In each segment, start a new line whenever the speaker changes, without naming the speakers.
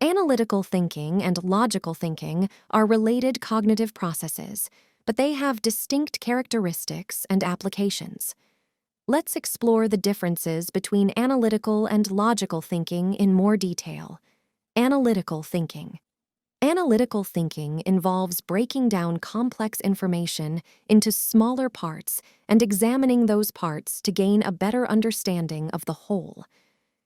Analytical thinking and logical thinking are related cognitive processes, but they have distinct characteristics and applications. Let's explore the differences between analytical and logical thinking in more detail. Analytical thinking. Analytical thinking involves breaking down complex information into smaller parts and examining those parts to gain a better understanding of the whole.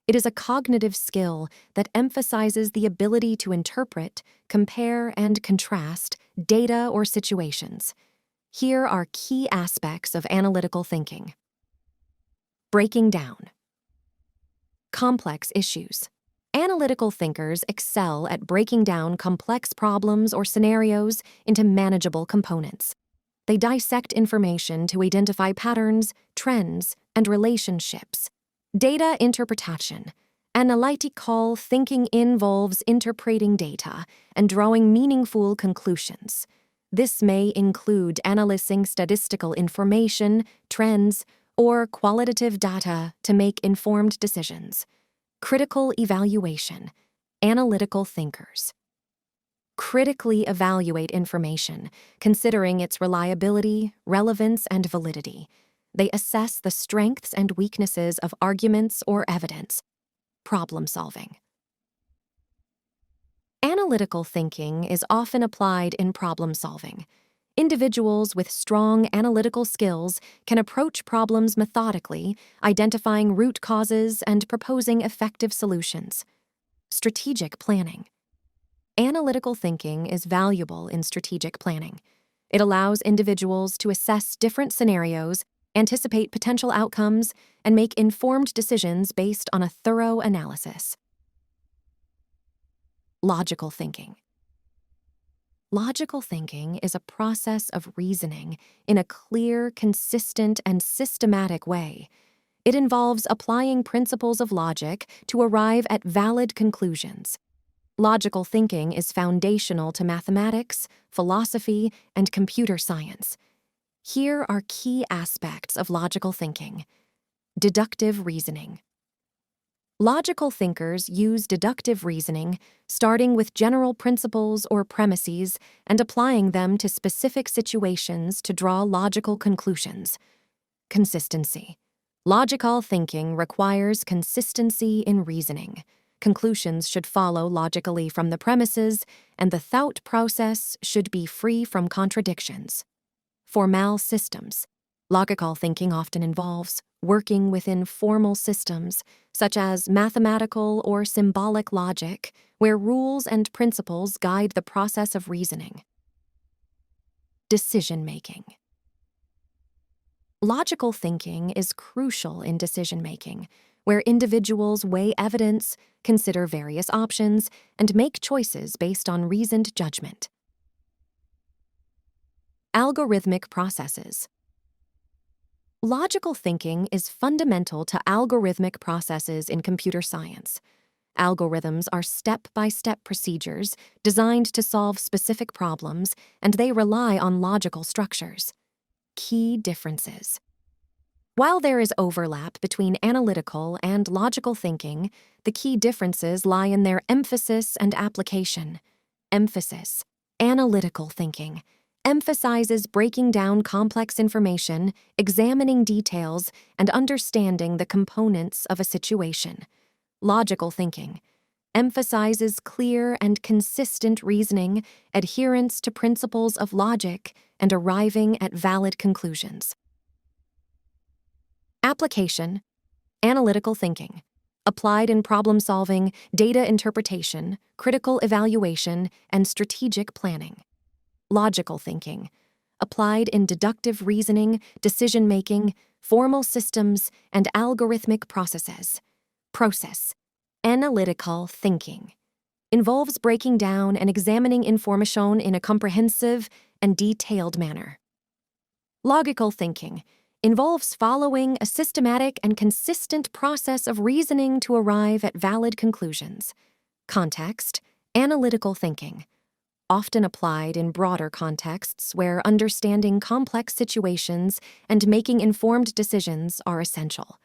It is a cognitive skill that emphasizes the ability to interpret, compare, and contrast data or situations. Here are key aspects of analytical thinking. Breaking down. Complex issues. Analytical thinkers excel at breaking down complex problems or scenarios into manageable components. They dissect information to identify patterns, trends, and relationships. Data interpretation. Analytical thinking involves interpreting data and drawing meaningful conclusions. This may include analyzing statistical information, trends, or qualitative data to make informed decisions. Critical evaluation. Analytical thinkers critically evaluate information, considering its reliability, relevance, and validity. They assess the strengths and weaknesses of arguments or evidence. Problem solving. Analytical thinking is often applied in problem solving. Individuals with strong analytical skills can approach problems methodically, identifying root causes and proposing effective solutions. Strategic planning. Analytical thinking is valuable in strategic planning. It allows individuals to assess different scenarios, anticipate potential outcomes, and make informed decisions based on a thorough analysis. Logical thinking. Logical thinking is a process of reasoning in a clear, consistent, and systematic way. It involves applying principles of logic to arrive at valid conclusions. Logical thinking is foundational to mathematics, philosophy, and computer science. Here are key aspects of logical thinking. Deductive reasoning. Logical thinkers use deductive reasoning, starting with general principles or premises and applying them to specific situations to draw logical conclusions. Consistency. Logical thinking requires consistency in reasoning. Conclusions should follow logically from the premises, and the thought process should be free from contradictions. Formal systems. Logical thinking often involves working within formal systems, such as mathematical or symbolic logic, where rules and principles guide the process of reasoning. Decision-making. Logical thinking is crucial in decision-making, where individuals weigh evidence, consider various options, and make choices based on reasoned judgment. Algorithmic processes. Logical thinking is fundamental to algorithmic processes in computer science. Algorithms are step-by-step procedures designed to solve specific problems, and they rely on logical structures. Key differences. While there is overlap between analytical and logical thinking, the key differences lie in their emphasis and application. Emphasis. Analytical thinking emphasizes breaking down complex information, examining details, and understanding the components of a situation. Logical thinking emphasizes clear and consistent reasoning, adherence to principles of logic, and arriving at valid conclusions. Application. Analytical thinking applied in problem solving, data interpretation, critical evaluation, and strategic planning. Logical thinking applied in deductive reasoning, decision-making, formal systems, and algorithmic processes. Process. Analytical thinking involves breaking down and examining information in a comprehensive and detailed manner. Logical thinking involves following a systematic and consistent process of reasoning to arrive at valid conclusions. Context. Analytical thinking often applied in broader contexts where understanding complex situations and making informed decisions are essential.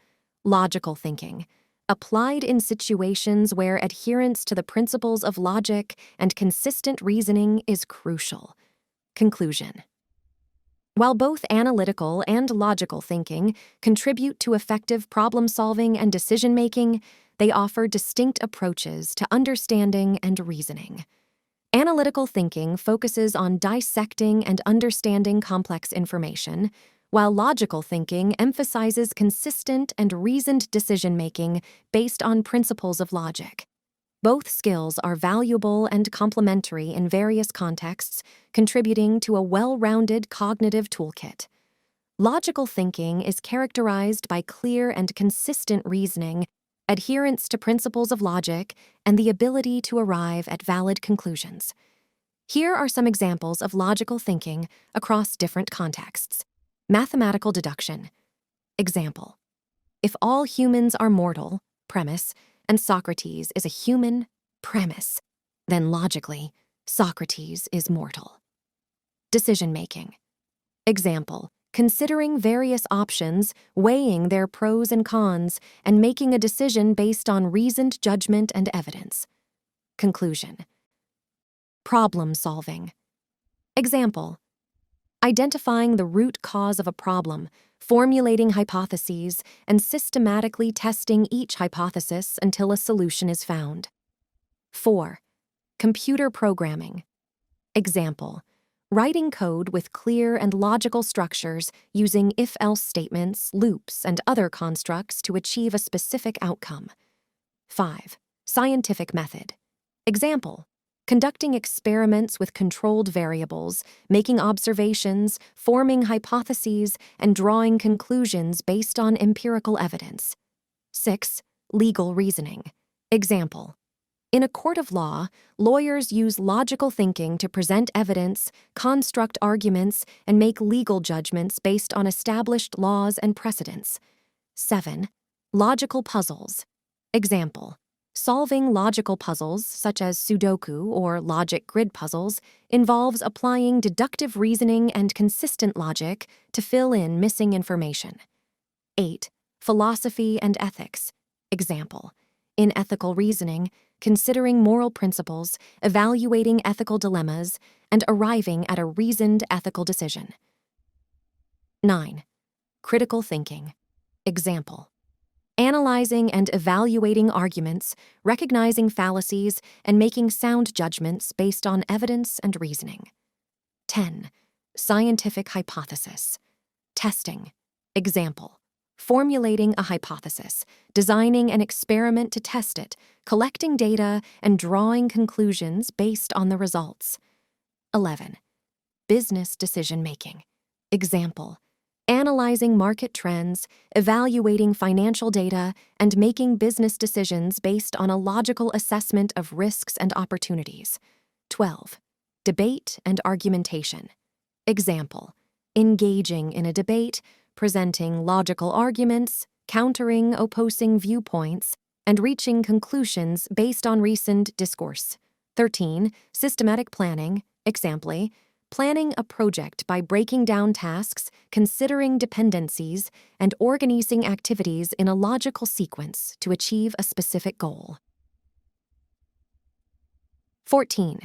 Logical thinking applied in situations where adherence to the principles of logic and consistent reasoning is crucial. Conclusion. While both analytical and logical thinking contribute to effective problem-solving and decision-making, they offer distinct approaches to understanding and reasoning. Analytical thinking focuses on dissecting and understanding complex information, while logical thinking emphasizes consistent and reasoned decision-making based on principles of logic. Both skills are valuable and complementary in various contexts, contributing to a well-rounded cognitive toolkit. Logical thinking is characterized by clear and consistent reasoning, adherence to principles of logic, and the ability to arrive at valid conclusions. Here are some examples of logical thinking across different contexts. Mathematical deduction. Example: if all humans are mortal, premise, and Socrates is a human, premise, then logically, Socrates is mortal. Decision-making. Example: considering various options, weighing their pros and cons, and making a decision based on reasoned judgment and evidence. Conclusion. Problem-solving. Example: identifying the root cause of a problem, formulating hypotheses, and systematically testing each hypothesis until a solution is found. 4. Computer programming. Example: writing code with clear and logical structures using if-else statements, loops, and other constructs to achieve a specific outcome. 5. Scientific method. Example: conducting experiments with controlled variables, making observations, forming hypotheses, and drawing conclusions based on empirical evidence. 6. Legal reasoning. Example: in a court of law, lawyers use logical thinking to present evidence, construct arguments, and make legal judgments based on established laws and precedents. 7. Logical puzzles. Example: solving logical puzzles, such as Sudoku or logic grid puzzles, involves applying deductive reasoning and consistent logic to fill in missing information. 8. Philosophy and ethics. Example: in ethical reasoning, considering moral principles, evaluating ethical dilemmas, and arriving at a reasoned ethical decision. 9. Critical thinking. Example: analyzing and evaluating arguments, recognizing fallacies, and making sound judgments based on evidence and reasoning. 10. Scientific hypothesis. Testing. Example: formulating a hypothesis, designing an experiment to test it, collecting data, and drawing conclusions based on the results. 11. Business decision-making. Example: analyzing market trends, evaluating financial data, and making business decisions based on a logical assessment of risks and opportunities. 12. Debate and argumentation. Example: engaging in a debate, presenting logical arguments, countering opposing viewpoints, and reaching conclusions based on recent discourse. 13. Systematic planning. Example: planning a project by breaking down tasks, considering dependencies, and organizing activities in a logical sequence to achieve a specific goal. 14.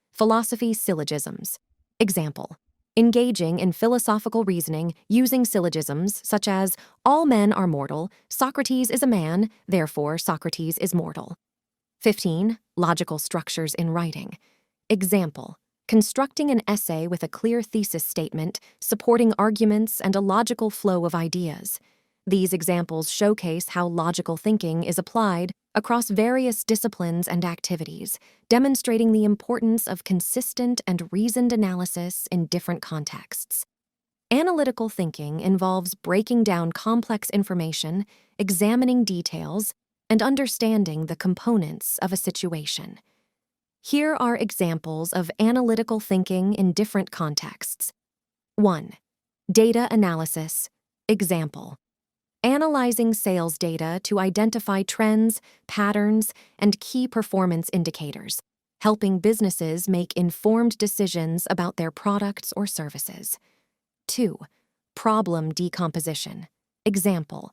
Philosophy syllogisms. Example: engaging in philosophical reasoning using syllogisms such as, all men are mortal, Socrates is a man, therefore Socrates is mortal. 15. Logical structures in writing. Example: constructing an essay with a clear thesis statement, supporting arguments, and a logical flow of ideas. These examples showcase how logical thinking is applied across various disciplines and activities, demonstrating the importance of consistent and reasoned analysis in different contexts. Analytical thinking involves breaking down complex information, examining details, and understanding the components of a situation. Here are examples of analytical thinking in different contexts. 1. Data analysis. Example: analyzing sales data to identify trends, patterns, and key performance indicators, helping businesses make informed decisions about their products or services. 2. Problem decomposition. Example: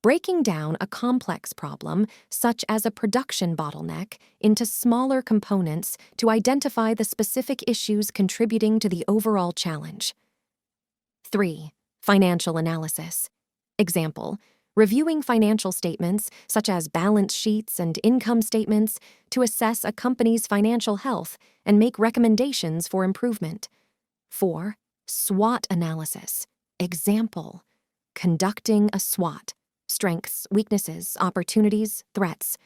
breaking down a complex problem, such as a production bottleneck, into smaller components to identify the specific issues contributing to the overall challenge. 3. Financial analysis. Example: reviewing financial statements, such as balance sheets and income statements, to assess a company's financial health and make recommendations for improvement. 4. SWOT analysis. Example: conducting a SWOT, strengths, weaknesses, opportunities, threats,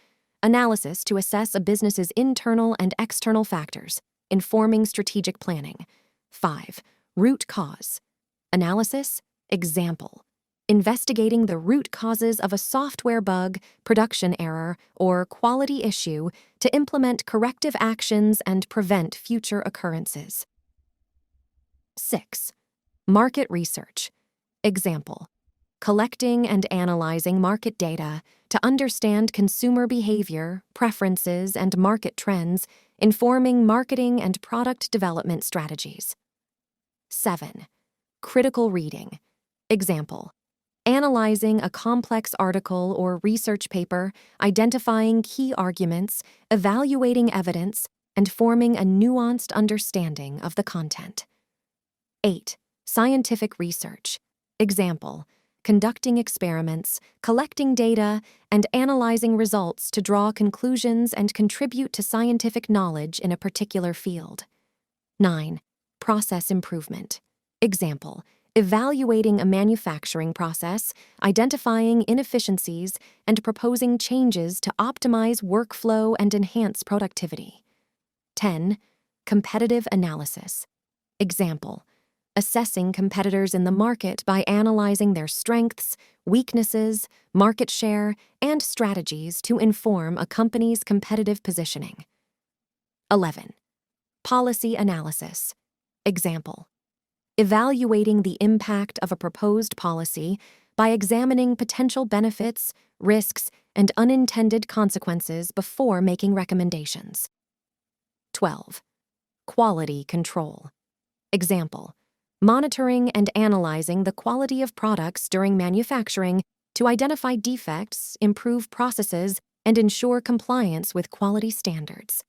analysis to assess a business's internal and external factors, informing strategic planning. 5. Root cause analysis. Example: investigating the root causes of a software bug, production error, or quality issue to implement corrective actions and prevent future occurrences. 6. Market research. Example: collecting and analyzing market data to understand consumer behavior, preferences, and market trends, informing marketing and product development strategies. 7. Critical reading. Example: analyzing a complex article or research paper, identifying key arguments, evaluating evidence, and forming a nuanced understanding of the content. 8. Scientific research. Example: conducting experiments, collecting data, and analyzing results to draw conclusions and contribute to scientific knowledge in a particular field. 9. Process improvement. Example: evaluating a manufacturing process, identifying inefficiencies, and proposing changes to optimize workflow and enhance productivity. 10. Competitive analysis. Example: assessing competitors in the market by analyzing their strengths, weaknesses, market share, and strategies to inform a company's competitive positioning. 11. Policy analysis. Example: evaluating the impact of a proposed policy by examining potential benefits, risks, and unintended consequences before making recommendations. 12. Quality control. Example: monitoring and analyzing the quality of products during manufacturing to identify defects, improve processes, and ensure compliance with quality standards.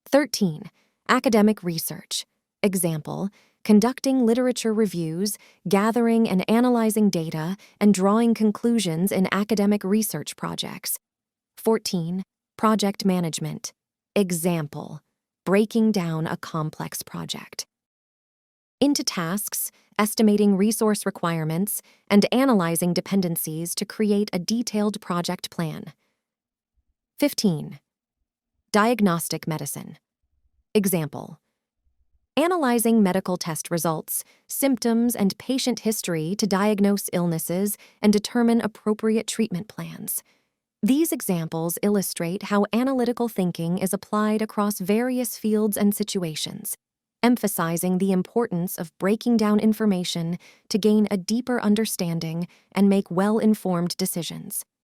13. Academic research. Example: conducting literature reviews, gathering and analyzing data, and drawing conclusions in academic research projects. 14. Project management. Example: breaking down a complex project into tasks, estimating resource requirements, and analyzing dependencies to create a detailed project plan. 15. Diagnostic medicine. Example: analyzing medical test results, symptoms, and patient history to diagnose illnesses and determine appropriate treatment plans. These examples illustrate how analytical thinking is applied across various fields and situations, emphasizing the importance of breaking down information to gain a deeper understanding and make well-informed decisions.